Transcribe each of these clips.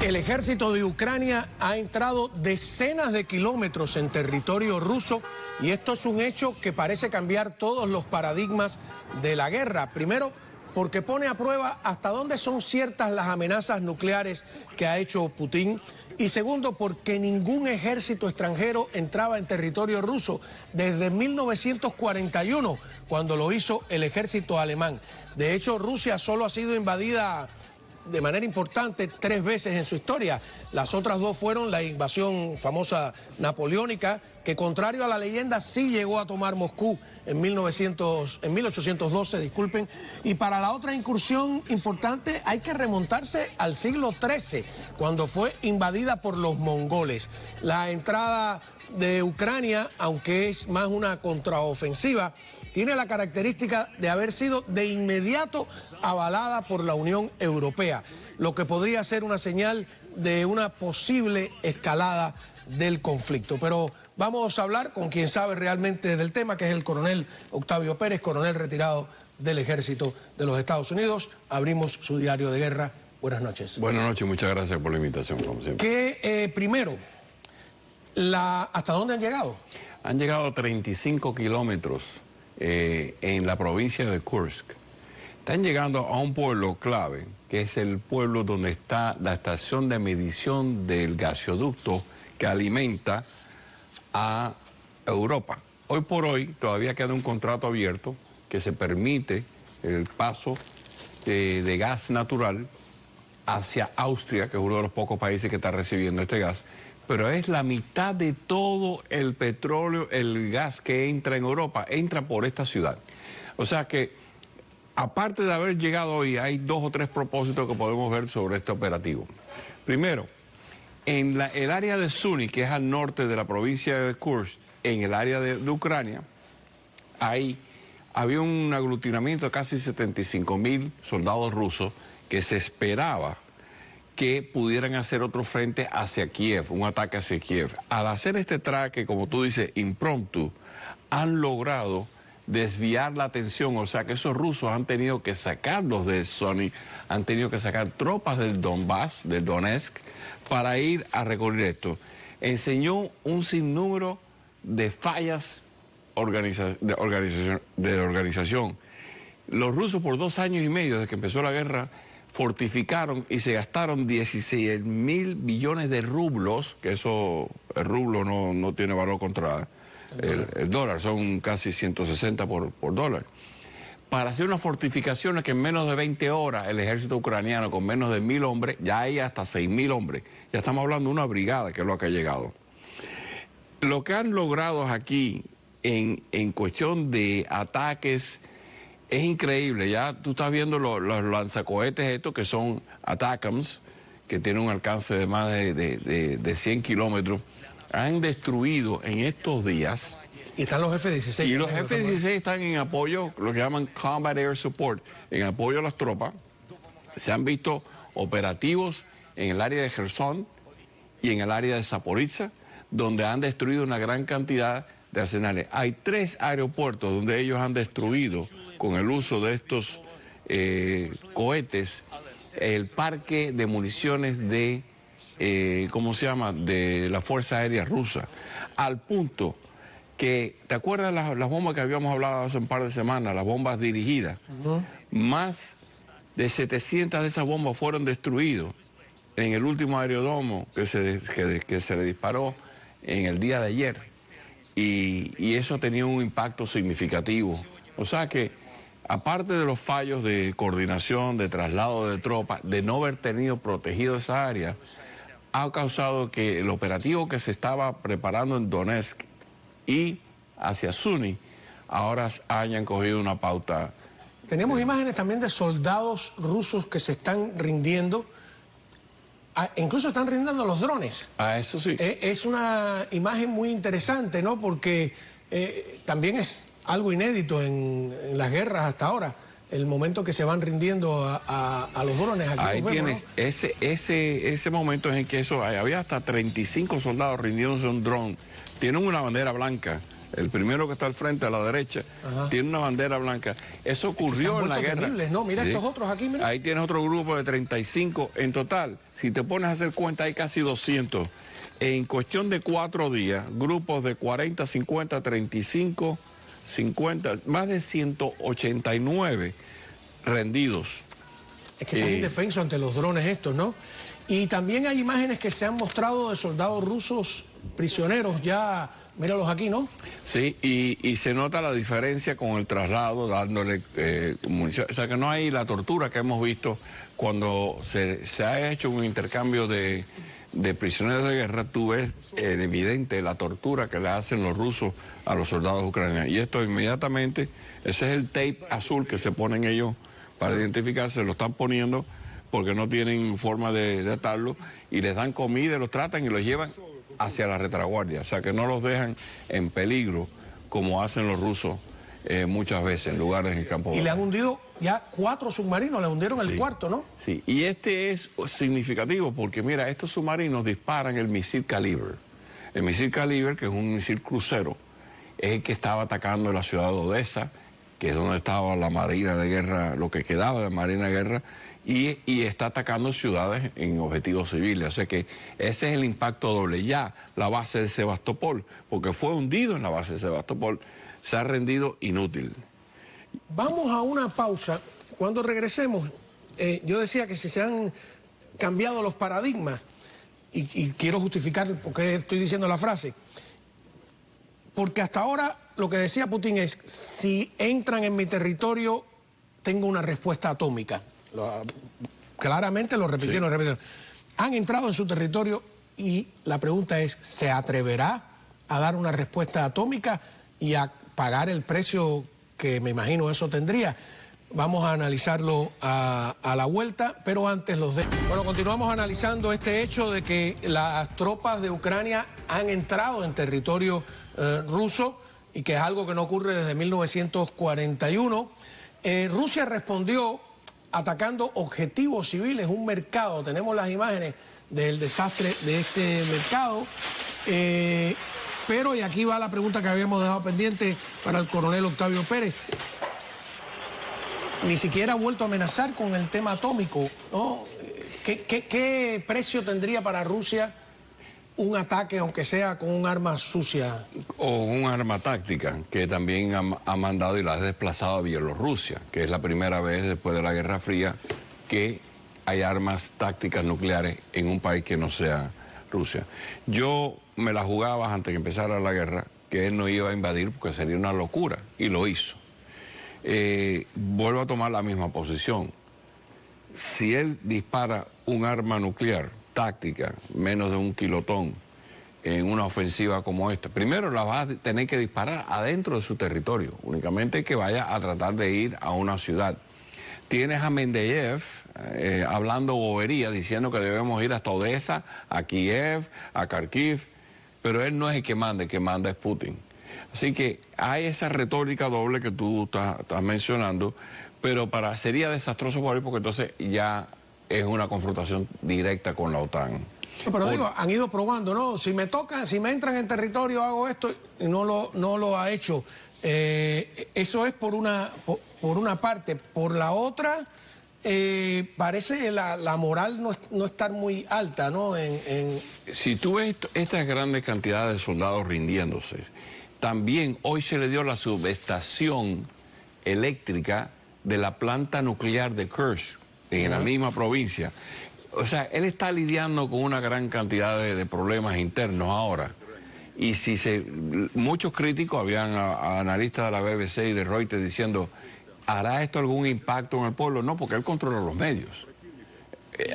El ejército de Ucrania ha entrado decenas de kilómetros en territorio ruso y esto es un hecho que parece cambiar todos los paradigmas de la guerra. Primero, porque pone a prueba hasta dónde son ciertas las amenazas nucleares que ha hecho Putin. Y segundo, porque ningún ejército extranjero entraba en territorio ruso desde 1941, cuando lo hizo el ejército alemán. De hecho, Rusia solo ha sido invadida de manera importante 3 veces en su historia. Las otras 2 fueron la invasión famosa napoleónica, que contrario a la leyenda sí llegó a tomar Moscú en 1812, disculpen. Y para la otra incursión importante hay que remontarse al siglo XIII, cuando fue invadida por los mongoles. La entrada de Ucrania, aunque es más una contraofensiva, tiene la característica de haber sido de inmediato avalada por la Unión Europea, lo que podría ser una señal de una posible escalada del conflicto. Pero vamos a hablar con quien sabe realmente del tema, que es el coronel Octavio Pérez, coronel retirado del Ejército de los Estados Unidos. Abrimos su diario de guerra. Buenas noches. Buenas noches, muchas gracias por la invitación, como siempre. Primero, ¿hasta dónde han llegado? Han llegado 35 kilómetros en la provincia de Kursk. Están llegando a un pueblo clave, que es el pueblo donde está la estación de medición del gasoducto que alimenta a Europa. Hoy por hoy todavía queda un contrato abierto que se permite el paso de gas natural hacia Austria, que es uno de los pocos países que está recibiendo este gas, pero es la mitad de todo el petróleo, el gas que entra en Europa, entra por esta ciudad. O sea que, aparte de haber llegado hoy, hay 2 o 3 propósitos que podemos ver sobre este operativo. Primero, en el área de Sumy, que es al norte de la provincia de Kursk, en el área de Ucrania, ahí había un aglutinamiento de casi 75.000 soldados rusos que se esperaba que pudieran hacer otro frente hacia Kiev, un ataque hacia Kiev. Al hacer este traque, como tú dices, impromptu, han logrado desviar la atención, o sea que esos rusos han tenido que sacarlos de Sumy, han tenido que sacar tropas del Donbass, del Donetsk, para ir a recorrer esto. Enseñó un sinnúmero de fallas de organización. Los rusos por 2 años y medio, desde que empezó la guerra, fortificaron y se gastaron 16.000 billones de rublos, que eso, el rublo no tiene valor contra el dólar, son casi 160 por dólar, para hacer unas fortificaciones que en menos de 20 horas el ejército ucraniano, con menos de 1.000 hombres, ya hay hasta 6.000 hombres. Ya estamos hablando de una brigada, que es lo que ha llegado. Lo que han logrado aquí en cuestión de ataques es increíble. Ya tú estás viendo los lanzacohetes estos que son ATACMS, que tienen un alcance de más de 100 kilómetros. Han destruido en estos días. Y están los F-16. Y los F-16 están en apoyo, lo que llaman Combat Air Support, en apoyo a las tropas. Se han visto operativos en el área de Kherson y en el área de Zaporizhzhia, donde han destruido una gran cantidad de arsenales. Hay 3 aeropuertos donde ellos han destruido, con el uso de estos cohetes, el parque de municiones de, ¿cómo se llama?, de la Fuerza Aérea Rusa, al punto que, ¿te acuerdas las bombas que habíamos hablado hace un par de semanas, las bombas dirigidas? Más de 700 de esas bombas fueron destruidas en el último aeródromo que se le disparó en el día de ayer, y eso tenía un impacto significativo. O sea que, aparte de los fallos de coordinación, de traslado de tropas, de no haber tenido protegido esa área, ha causado que el operativo que se estaba preparando en Donetsk y hacia Sumy ahora hayan cogido una pauta. Tenemos imágenes también de soldados rusos que se están rindiendo. Incluso están rindiendo los drones. Eso sí. Es una imagen muy interesante, ¿no? Porque también es algo inédito en las guerras hasta ahora, el momento que se van rindiendo a los drones. Aquí ahí vemos, tienes, ¿no? ese momento en que había hasta 35 soldados rindiéndose a un dron. Tienen una bandera blanca El primero que está al frente, a la derecha, tiene una bandera blanca. Eso ocurrió en la guerra. Terribles, ¿no? Mira, ¿sí? Estos otros aquí, mira. Ahí tienes otro grupo de 35 en total. Si te pones a hacer cuenta, hay casi 200. En cuestión de 4 días, grupos de 40, 50, 35, 50, más de 189 rendidos. Es que están indefensos ante los drones estos, ¿no? Y también hay imágenes que se han mostrado de soldados rusos prisioneros ya, míralos aquí, ¿no? Sí, y se nota la diferencia con el traslado, dándole munición. O sea, que no hay la tortura que hemos visto cuando se ha hecho un intercambio de prisioneros de guerra. Tú ves evidente la tortura que le hacen los rusos a los soldados ucranianos. Y esto inmediatamente, ese es el tape azul que se ponen ellos para identificarse, lo están poniendo porque no tienen forma de atarlo, y les dan comida, los tratan y los llevan hacia la retaguardia, o sea que no los dejan en peligro como hacen los rusos muchas veces en lugares en el campo. Y le han hundido ya 4 submarinos, le hundieron el cuarto, ¿no? Sí, y este es significativo porque mira, estos submarinos disparan el misil Caliber. El misil Caliber, que es un misil crucero, es el que estaba atacando la ciudad de Odessa, que es donde estaba la marina de guerra, lo que quedaba de la marina de guerra, y está atacando ciudades en objetivos civiles. O sea que ese es el impacto doble. Ya la base de Sebastopol, porque fue hundido en la base de Sebastopol, se ha rendido inútil. Vamos a una pausa. Cuando regresemos, yo decía que si se han cambiado los paradigmas, y quiero justificar por qué estoy diciendo la frase, porque hasta ahora lo que decía Putin es, si entran en mi territorio, tengo una respuesta atómica. Claramente lo repitieron, Han entrado en su territorio y la pregunta es, ¿se atreverá a dar una respuesta atómica y a pagar el precio que me imagino eso tendría? Vamos a analizarlo a la vuelta, pero antes Bueno, continuamos analizando este hecho de que las tropas de Ucrania han entrado en territorio ruso, y que es algo que no ocurre desde 1941. Rusia respondió atacando objetivos civiles, un mercado. Tenemos las imágenes del desastre de este mercado. Pero, y aquí va la pregunta que habíamos dejado pendiente para el coronel Octavio Pérez, ni siquiera ha vuelto a amenazar con el tema atómico, ¿no? ¿Qué precio tendría para Rusia un ataque, aunque sea con un arma sucia? O un arma táctica, que también ha mandado y la ha desplazado a Bielorrusia, que es la primera vez después de la Guerra Fría que hay armas tácticas nucleares en un país que no sea Rusia. Yo me la jugaba antes que empezara la guerra, que él no iba a invadir porque sería una locura, y lo hizo. Vuelvo a tomar la misma posición. Si él dispara un arma nuclear táctica, menos de 1 kilotón, en una ofensiva como esta, primero la va a tener que disparar adentro de su territorio, únicamente que vaya a tratar de ir a una ciudad. Tienes a Mendeyev hablando bobería, diciendo que debemos ir hasta Odessa, a Kiev, a Kharkiv, pero él no es el que manda es Putin. Así que hay esa retórica doble que tú estás mencionando, pero sería desastroso para él, porque entonces ya es una confrontación directa con la OTAN. Pero digo, han ido probando, ¿no? Si me tocan, si me entran en territorio, hago esto, y no lo ha hecho. Eso es por una parte. Por la otra, parece la moral no estar muy alta, ¿no? Si tú ves estas grandes cantidades de soldados rindiéndose, también hoy se le dio la subestación eléctrica de la planta nuclear de Kursk, en la misma provincia. O sea, él está lidiando con una gran cantidad de problemas internos ahora. Y muchos críticos, habían analistas de la BBC y de Reuters diciendo, ¿hará esto algún impacto en el pueblo? No, porque él controla los medios.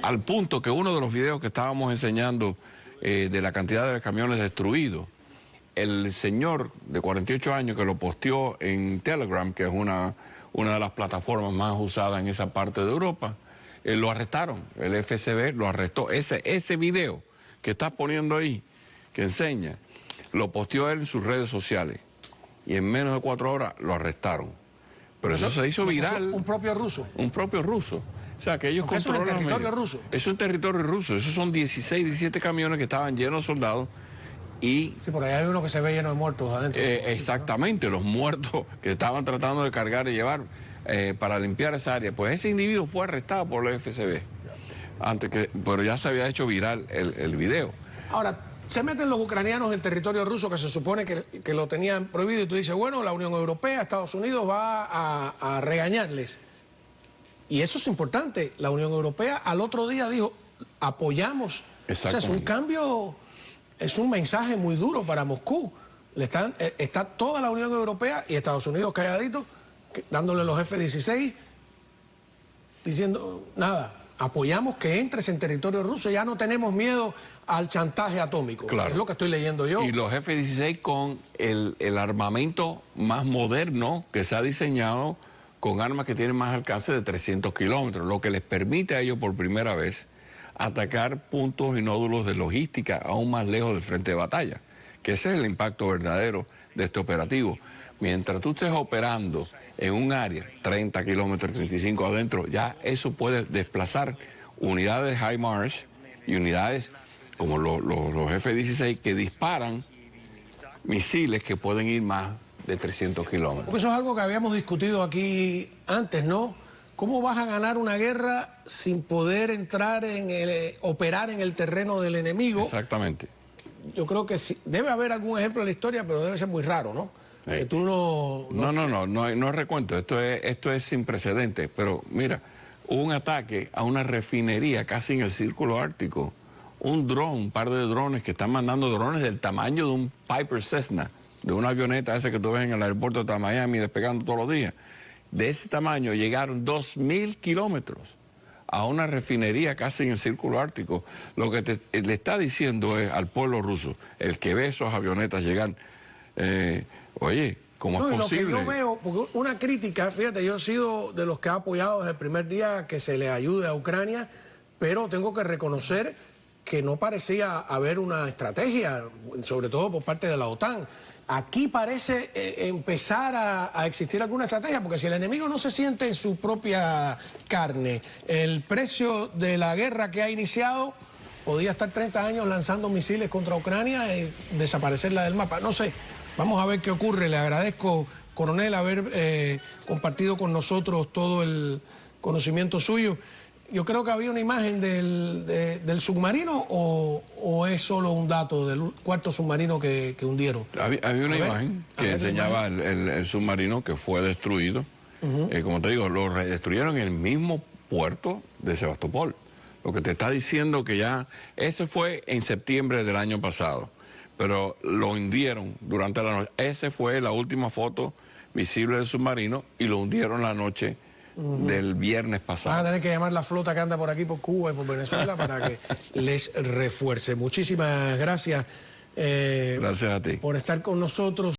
Al punto que uno de los videos que estábamos enseñando de la cantidad de camiones destruidos, el señor de 48 años que lo posteó en Telegram, que es una de las plataformas más usadas en esa parte de Europa, lo arrestaron, el FSB lo arrestó. Ese video que estás poniendo ahí, que enseña, lo posteó él en sus redes sociales, y en menos de 4 horas lo arrestaron. Pero eso se hizo viral. ¿Un propio ruso? Un propio ruso. O sea, que ellos controlan... ¿Eso es en territorio ruso? Eso es en territorio ruso. Esos son 16, 17 camiones que estaban llenos de soldados, y... Sí, por ahí hay uno que se ve lleno de muertos adentro. Exactamente, los muertos que estaban tratando de cargar y llevar para limpiar esa área. Pues ese individuo fue arrestado por la FCB, pero ya se había hecho viral el video. Ahora, se meten los ucranianos en territorio ruso que se supone que lo tenían prohibido y tú dices, bueno, la Unión Europea, Estados Unidos va a regañarles. Y eso es importante. La Unión Europea al otro día dijo, apoyamos. O sea, es un cambio, es un mensaje muy duro para Moscú. Está toda la Unión Europea y Estados Unidos calladito, dándole los F-16, diciendo, nada, apoyamos que entres en territorio ruso, ya no tenemos miedo al chantaje atómico. Claro. Es lo que estoy leyendo yo. Y los F-16 con el armamento más moderno que se ha diseñado, con armas que tienen más alcance de 300 kilómetros, lo que les permite a ellos por primera vez atacar puntos y nódulos de logística aún más lejos del frente de batalla, que ese es el impacto verdadero de este operativo. Mientras tú estés operando en un área, 30 kilómetros, 35 adentro, ya eso puede desplazar unidades HIMARS y unidades como los F-16 que disparan misiles que pueden ir más de 300 kilómetros. Porque eso es algo que habíamos discutido aquí antes, ¿no? ¿Cómo vas a ganar una guerra sin poder entrar operar en el terreno del enemigo? Exactamente. Yo creo que sí. Debe haber algún ejemplo en la historia, pero debe ser muy raro, ¿no? Que tú No es recuento, esto es sin precedentes, pero mira, hubo un ataque a una refinería casi en el Círculo Ártico, un par de drones que están mandando drones del tamaño de un Piper Cessna, de una avioneta esa que tú ves en el aeropuerto de Miami despegando todos los días. De ese tamaño llegaron 2.000 kilómetros a una refinería casi en el Círculo Ártico. Lo que le está diciendo es al pueblo ruso, el que ve esas avionetas llegar, oye, ¿cómo es posible? Lo que yo veo, porque una crítica, fíjate, yo he sido de los que ha apoyado desde el primer día que se le ayude a Ucrania, pero tengo que reconocer que no parecía haber una estrategia, sobre todo por parte de la OTAN. Aquí parece empezar a existir alguna estrategia, porque si el enemigo no se siente en su propia carne, el precio de la guerra que ha iniciado podía estar 30 años lanzando misiles contra Ucrania y desaparecerla del mapa. No sé, vamos a ver qué ocurre. Le agradezco, coronel, haber compartido con nosotros todo el conocimiento suyo. Yo creo que había una imagen del submarino o es solo un dato del cuarto submarino que hundieron. Había una imagen que enseñaba el submarino que fue destruido. Como te digo, lo destruyeron en el mismo puerto de Sebastopol. Lo que te está diciendo que ya, ese fue en septiembre del año pasado, pero lo hundieron durante la noche. Esa fue la última foto visible del submarino y lo hundieron la noche del viernes pasado. Van a tener que llamar la flota que anda por aquí, por Cuba y por Venezuela para que les refuerce. Muchísimas gracias. Gracias a ti. Por estar con nosotros.